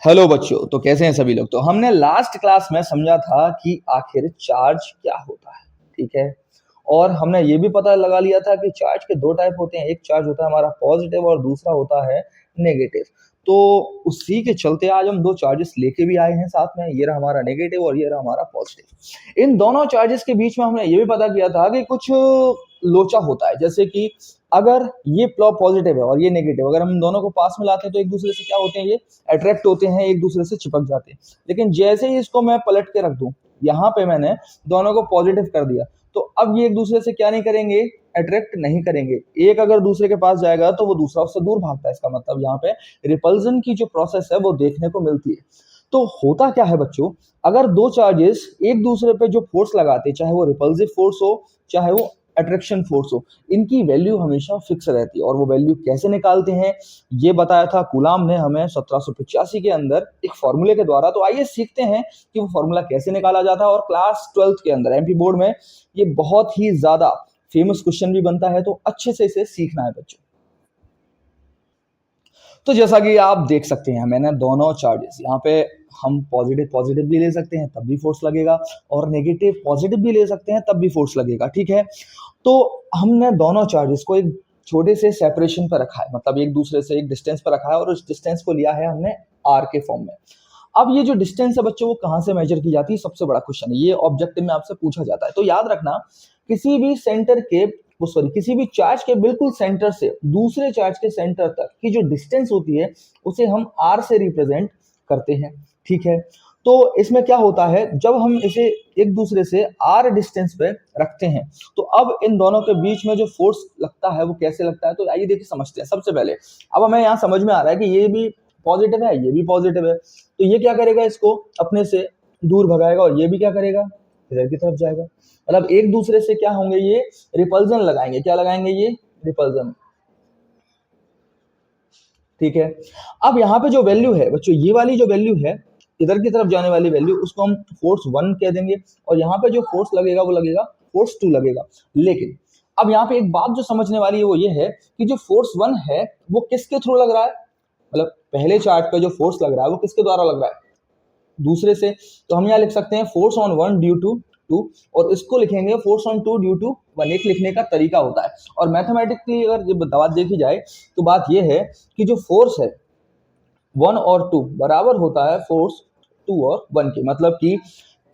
Hello बच्चों, तो कैसे हैं सभी लोग। तो हमने लास्ट क्लास में समझा था कि आखिर चार्ज क्या होता है, ठीक है। और हमने ये भी पता लगा लिया था कि चार्ज के दो टाइप होते हैं, एक चार्ज होता है हमारा पॉजिटिव और दूसरा होता है नेगेटिव। तो उसी के चलते आज हम दो चार्जेस लेके भी आए हैं साथ में, ये रहा हमारा नेगेटिव और ये रहा हमारा पॉजिटिव। इन दोनों चार्जेस के बीच में हमने ये भी पता किया था कि कुछ लोचा होता है, जैसे कि अगर ये पॉजिटिव है और ये नेगेटिव, अगर हम दोनों को पास में लाते हैं तो एक दूसरे से क्या होते हैं, ये अट्रैक्ट होते हैं, एक दूसरे से चिपक जाते हैं। लेकिन जैसे ही इसको मैं पलट के रख दूं, यहाँ पे मैंने दोनों को पॉजिटिव कर दिया, तो अब ये एक दूसरे से क्या नहीं करेंगे, अट्रैक्ट नहीं करेंगे। एक अगर दूसरे के पास जाएगा तो वो दूसरा उससे दूर भागता है। इसका मतलब यहाँ पे रिपल्जन की जो प्रोसेस है वो देखने को मिलती है। तो होता क्या है बच्चों, अगर दो चार्जेस एक दूसरे पे जो फोर्स लगाते, चाहे वो रिपल्सिव फोर्स हो चाहे वो अट्रैक्शन फोर्स हो, इनकी वैल्यू हमेशा फिक्स रहती है। और वो वैल्यू कैसे निकालते हैं ये बताया था कूलाम ने हमें 1785 के अंदर एक फॉर्मूले के द्वारा। तो आइए सीखते हैं कि वो फॉर्मूला कैसे निकाला जाता है। और क्लास 12th के अंदर एमपी बोर्ड में ये बहुत ही ज्यादा फेमस क्वेश्चन भी बनता है, तो अच्छे से इसे सीखना है बच्चों। तो जैसा कि आप देख सकते हैं, मैंने दोनों चार्जेस यहाँ पे, हम पॉजिटिव पॉजिटिव भी ले सकते हैं तब भी फोर्स लगेगा, और नेगेटिव पॉजिटिव भी ले सकते हैं तब भी फोर्स लगेगा, ठीक है। तो हमने दोनों चार्जेस को एक छोटे से सेपरेशन पर रखा है, मतलब एक दूसरे से एक डिस्टेंस पर रखा है, और उस डिस्टेंस को लिया है हमने आर के फॉर्म में। अब ये जो डिस्टेंस है बच्चों, वो कहाँ से मेजर की जाती है, सबसे बड़ा क्वेश्चन है, ये ऑब्जेक्टिव में आपसे पूछा जाता है। तो याद रखना, किसी भी सेंटर के किसी भी चार्ज के बिल्कुल सेंटर से दूसरे चार्ज के सेंटर तक की जो डिस्टेंस होती है उसे हम आर से रिप्रेजेंट करते हैं, ठीक है। तो इसमें क्या होता है, जब हम इसे एक दूसरे से आर डिस्टेंस पे रखते हैं, तो अब इन दोनों के बीच में जो फोर्स लगता है वो कैसे लगता है, तो आइए देखिए समझते हैं। सबसे पहले अब हमें यहाँ समझ में आ रहा है कि ये भी पॉजिटिव है, ये भी पॉजिटिव है, तो ये क्या करेगा, इसको अपने से दूर भगाएगा, और ये भी क्या करेगा, इधर की तरफ जाएगा। मतलब एक दूसरे से क्या होंगे, ये रिपल्जन लगाएंगे। क्या लगाएंगे, ये रिपल्जन, ठीक है। अब यहाँ पे जो वैल्यू है बच्चों, ये वाली जो वैल्यू है, इधर की तरफ जाने वाली वैल्यू, उसको हम फोर्स 1 कह देंगे, और यहाँ पे जो फोर्स लगेगा वो लगेगा फोर्स 2 लगेगा। लेकिन अब यहाँ पे एक बात जो समझने वाली है वो ये है कि जो फोर्स 1 है वो किसके थ्रू लग रहा है, मतलब पहले चार्ज पे जो फोर्स लग रहा है वो किसके द्वारा लग रहा है, दूसरे से। तो हम यहाँ लिख सकते हैं फोर्स ऑन 1 ड्यू टू 2, और इसको लिखेंगे फोर्स ऑन 2 ड्यू टू 1। एक लिखने का तरीका होता है। और मैथमेटिकली अगर ये बात देखी जाए तो बात ये है कि जो फोर्स है 1 और 2 बराबर होता है फोर्स 2 और 1 की, मतलब कि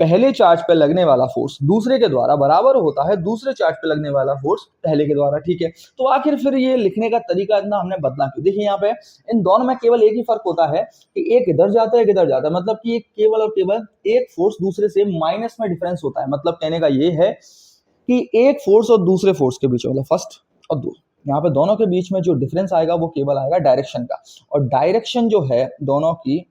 पहले चार्ज पे लगने वाला फोर्स दूसरे के द्वारा बराबर होता है दूसरे चार्ज पे लगने वाला फोर्स पहले के द्वारा, ठीक है। तो आखिर फिर ये लिखने का तरीका इतना हमने बदला क्यों, देखिए यहाँ पे इन दोनों में केवल एक ही फर्क होता है कि एक इधर जाता है एक इधर जाता है, मतलब कि एक केवल और केवल एक फोर्स दूसरे से माइनस में डिफरेंस होता है। मतलब कहने का ये है कि एक फोर्स और दूसरे फोर्स के बीच में, मतलब फर्स्ट और दो, यहाँ पे दोनों के बीच में जो डिफरेंस आएगा वो केवल आएगा डायरेक्शन का। और डायरेक्शन जो है दोनों की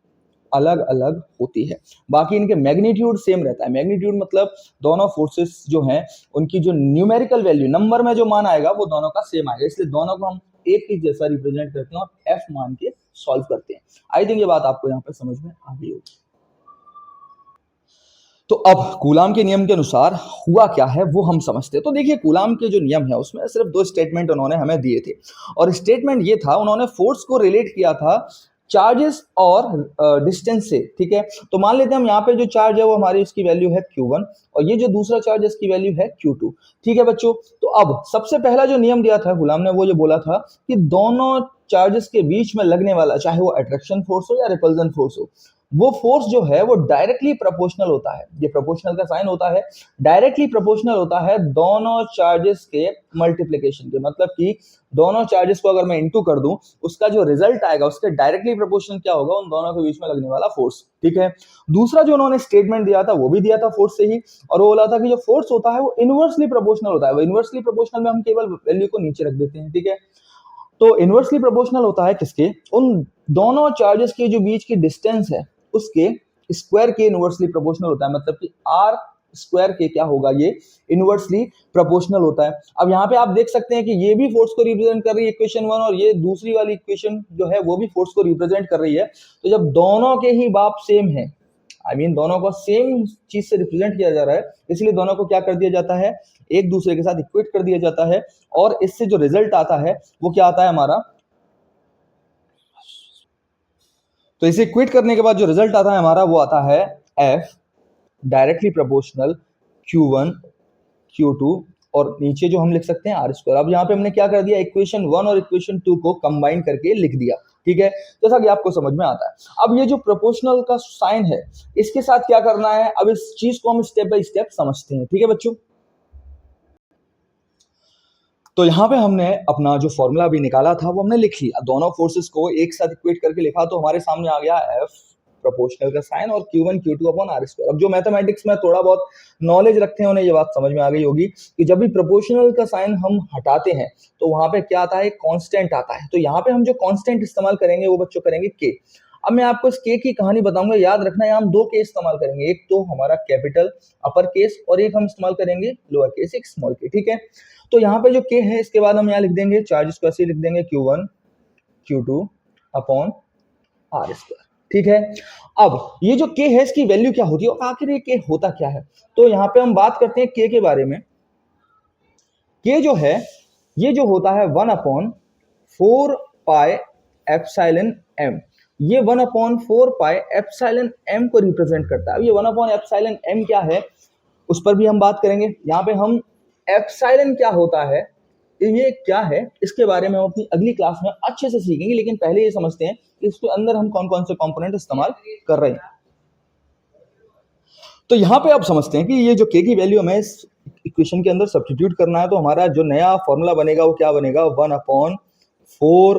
अलग अलग होती है, बाकी इनके मैग्नीट्यूड सेम रहता है। मैग्नीट्यूड मतलब दोनों फोर्सेस जो हैं उनकी जो न्यूमेरिकल वैल्यू, नंबर में जो मान आएगा वो दोनों का सेम आएगा, इसलिए दोनों को हम एक ही जैसा रिप्रेजेंट करते हैं और एफ मान के सॉल्व करते हैं। आई थिंक ये बात आपको यहाँ पे समझ में आ गई होगी। तो अब कूलाम के नियम के अनुसार हुआ क्या है वो हम समझते हैं। तो देखिए कूलाम के जो नियम है उसमें सिर्फ दो स्टेटमेंट उन्होंने हमें दिए थे, और स्टेटमेंट ये था, उन्होंने फोर्स को रिलेट किया था चार्जेस और डिस्टेंस से, ठीक है। तो मान लेते हैं हम यहाँ पे जो चार्ज है वो हमारी इसकी वैल्यू है Q1, और ये जो दूसरा चार्ज इसकी वैल्यू है Q2, ठीक है बच्चों। तो अब सबसे पहला जो नियम दिया था गुलाम ने, वो ये बोला था कि दोनों चार्जेस के बीच में लगने वाला, चाहे वो अट्रैक्शन फोर्स हो या रिपल्जन फोर्स हो, वो फोर्स जो है वो डायरेक्टली प्रोपोर्शनल होता है। ये प्रोपोर्शनल का साइन होता है, डायरेक्टली प्रोपोर्शनल होता है दोनों चार्जेस के मल्टीप्लिकेशन के। मतलब कि दोनों चार्जेस को अगर मैं इंटू कर दूं, उसका जो रिजल्ट आएगा उसके डायरेक्टली प्रोपोर्शनल क्या होगा, उन दोनों के बीच में लगने वाला फोर्स, ठीक है। दूसरा जो उन्होंने स्टेटमेंट दिया था वो भी दिया था फोर्स से ही, और वो बोला था कि जो फोर्स होता है वो इनवर्सली प्रोपोर्शनल होता है। वो इनवर्सली प्रोपोर्शनल में हम केवल वैल्यू को नीचे रख देते हैं, ठीक है। तो इनवर्सली प्रोपोर्शनल होता है किसके, उन दोनों चार्जेस के जो बीच की डिस्टेंस है उसके स्क्वायर के इनवर्सली प्रोपोर्शनल होता है। मतलब कि आर स्क्वायर के क्या होगा, ये इनवर्सली प्रोपोर्शनल होता है। अब यहाँ पे आप देख सकते हैं कि ये भी फोर्स को रिप्रेजेंट कर रही है इक्वेशन 1, और ये दूसरी वाली इक्वेशन जो है वो भी फोर्स को रिप्रेजेंट कर रही है। तो जब दोनों के ही बाप सेम है, दोनों को सेम चीज से रिप्रेजेंट किया जा रहा है, इसलिए दोनों को क्या कर दिया जाता है, एक दूसरे के साथ इक्वेट कर दिया जाता है, और इससे जो रिजल्ट आता है वो क्या आता है हमारा। तो इसे इक्वेट करने के बाद जो रिजल्ट आता है हमारा वो आता है F directly proportional Q1 Q2 और नीचे जो हम लिख सकते हैं R²। अब यहाँ पे हमने क्या कर दिया, इक्वेशन 1 और इक्वेशन 2 को कंबाइन करके लिख दिया, ठीक है, जैसा कि आपको समझ में आता है। अब ये जो प्रोपोर्शनल का साइन है इसके साथ क्या करना है, अब इस चीज को हम स्टेप बाय स्टेप समझते हैं, ठीक है बच्चों। तो यहाँ पे हमने अपना जो फॉर्मूला अभी निकाला था वो हमने लिख लिया, दोनों फोर्सेस को एक साथ इक्वेट करके लिखा तो हमारे सामने आ गया F प्रोपोर्शनल का साइन और Q1 Q2 अपॉन R²। अब जो मैथमेटिक्स में थोड़ा बहुत नॉलेज रखते हैं उन्हें ये बात समझ में आ गई होगी कि जब भी प्रोपोर्शनल का साइन हम हटाते हैं तो वहां पे क्या आता है, कांस्टेंट आता है। तो यहाँ पे हम जो कांस्टेंट इस्तेमाल करेंगे वो बच्चों करेंगे K। अब मैं आपको इस K की कहानी बताऊंगा, याद रखना यहाँ हम दो K इस्तेमाल करेंगे, एक तो हमारा कैपिटल अपर केस और एक हम इस्तेमाल करेंगे लोअर केस एक स्मॉल के, ठीक है। तो यहाँ पे जो K है इसके बाद हम यहाँ लिख देंगे चार्जेस को ऐसे लिख देंगे Q1 Q2 अपॉन R², ठीक है। अब ये जो K है इसकी वैल्यू क्या होती है और आखिर ये K होता क्या है, तो यहाँ पे हम बात करते हैं K के बारे में। K जो है ये जो होता है 1/4 पाई एप्सिलॉन m, ये 1/4 पाई एप्सिलॉन m को रिप्रेजेंट करता है। ये 1/एप्सिलॉन m क्या है उस पर भी हम बात करेंगे। यहाँ पे हम एप्सिलॉन क्या होता है, ये क्या है, इसके बारे में हम अपनी अगली क्लास में अच्छे से सीखेंगे, लेकिन पहले ये समझते हैं कि इसके अंदर हम कौन कौन से कंपोनेंट इस्तेमाल कर रहे हैं। तो यहाँ पे आप समझते हैं कि ये जो K की वैल्यू हमें इस इक्वेशन के अंदर सब्स्टिट्यूट करना है, तो हमारा जो नया फॉर्मूला बनेगा वो क्या बनेगा, 1/4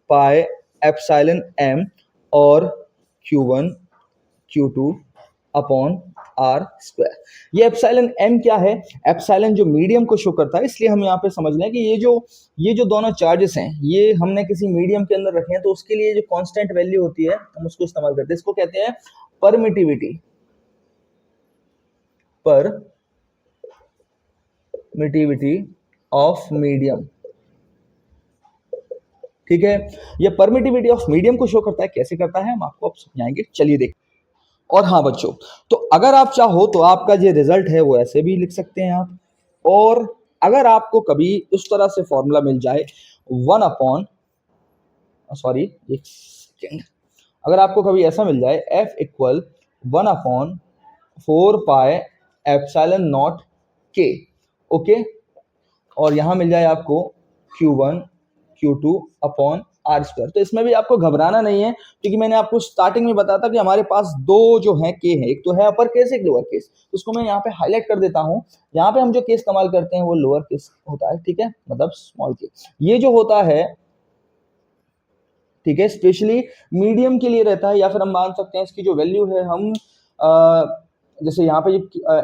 पाई एप्सिलॉन m और Q1 Q2 अपॉन R²। ये एप्सिलॉन m क्या है, एप्सिलॉन जो मीडियम को शो करता है, इसलिए हम यहाँ पे समझ लें कि ये जो दोनों चार्जेस हैं ये हमने किसी मीडियम के अंदर रखे हैं, तो उसके लिए जो कांस्टेंट वैल्यू होती है हम उसको इस्तेमाल करते हैं। इसको कहते हैं परमिटिविटी ऑफ मीडियम, ठीक है। ये परमिटिविटी ऑफ मीडियम को शो करता है, कैसे करता है हम आपको अब समझाएंगे, चलिए देखते। और हाँ बच्चों, तो अगर आप चाहो तो आपका जो रिजल्ट है वो ऐसे भी लिख सकते हैं आप, और अगर आपको कभी उस तरह से फॉर्मूला मिल जाए अगर आपको कभी ऐसा मिल जाए F equal 1/4 pi epsilon not K, okay, और यहां मिल जाए आपको Q1 Q2 अपॉन R²। तो इसमें भी आपको घबराना नहीं है, क्योंकि मैंने आपको स्टार्टिंग में बताया था कि हमारे पास दो जो है K है, एक तो है अपर केस एक लोअर केस। तो उसको मैं यहाँ पे हाईलाइट कर देता हूँ। यहाँ पे हम जो केस इस्तेमाल करते हैं वो लोअर केस होता है, ठीक है, मतलब स्मॉल के। ये जो होता है, ठीक है, स्पेशली मीडियम के लिए रहता है, या फिर हम मान सकते हैं इसकी जो वैल्यू है हम जैसे यहाँ पे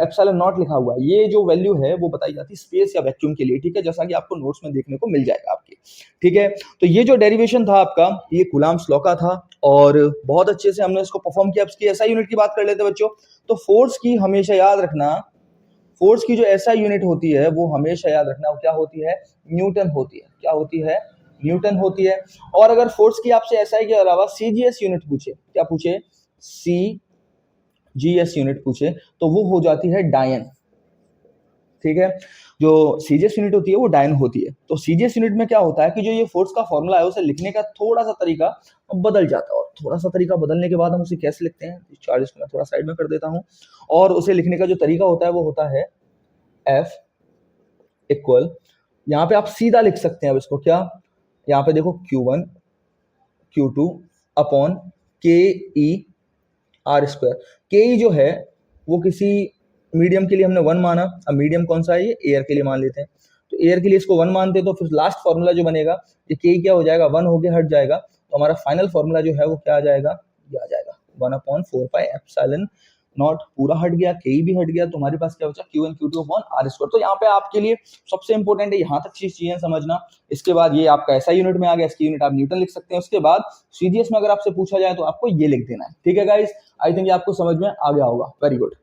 एप्सिलॉन नॉट लिखा हुआ है, ये जो वैल्यू है वो बताई जाती है स्पेस या वैक्यूम के लिए, ठीक है, जैसा कि आपको नोट्स में देखने को मिल जाएगा आपके, ठीक है। तो ये जो डेरिवेशन था आपका ये कूलाम्स लॉ का था और बहुत अच्छे से हमने इसको परफॉर्म किया। इसकी एसआई यूनिट की बात कर लेते हैं बच्चों। तो फोर्स की हमेशा याद रखना, फोर्स की जो एसआई यूनिट होती है वो हमेशा याद रखना वो क्या होती है, न्यूटन होती है। क्या होती है, न्यूटन होती है। और अगर फोर्स की आपसे एसआई के अलावा सीजीएस यूनिट पूछे, क्या पूछे, जीएस यूनिट पूछे, तो वो हो जाती है डायन, ठीक है। जो सीजीएस यूनिट होती है वो डायन होती है। तो सीजीएस यूनिट में क्या होता है कि जो ये फोर्स का फॉर्मूला है उसे लिखने का थोड़ा सा तरीका बदल जाता है, और थोड़ा सा तरीका बदलने के बाद हम उसे कैसे लिखते हैं, चार्जेस को मैं थोड़ा साइड में कर देता हूं, और उसे लिखने का जो तरीका होता है वो होता है F इक्वल, यहाँ पे आप सीधा लिख सकते हैं अब इसको, क्या, यहाँ पे देखो Q1 Q2 upon KE R²। KE जो है वो किसी मीडियम के लिए हमने 1 माना। अब मीडियम कौन सा है, ये एयर के लिए मान लेते हैं, तो एयर के लिए इसको 1 मानते हैं, तो फिर लास्ट फॉर्मूला जो बनेगा ये KE क्या हो जाएगा, 1 होके हट जाएगा, तो हमारा फाइनल फॉर्मूला जो है वो क्या आ जाएगा, ये आ जाएगा 1/4 पाई एप्सिलॉन नॉट, पूरा हट गया, KE भी हट गया, तो हमारे पास क्या बचा, Q1 Q2 अपॉन R²। तो यहाँ पे आपके लिए सबसे इंपॉर्टेंट है यहाँ तक चीजें समझना। इसके बाद ये आपका ऐसा यूनिट में आ गया, इसकी यूनिट आप न्यूटन लिख सकते हैं। उसके बाद सीजीएस में अगर आपसे पूछा जाए तो आपको ये लिख देना है, ठीक है गाइस। आई थिंक ये आपको समझ में आ गया होगा, वेरी गुड।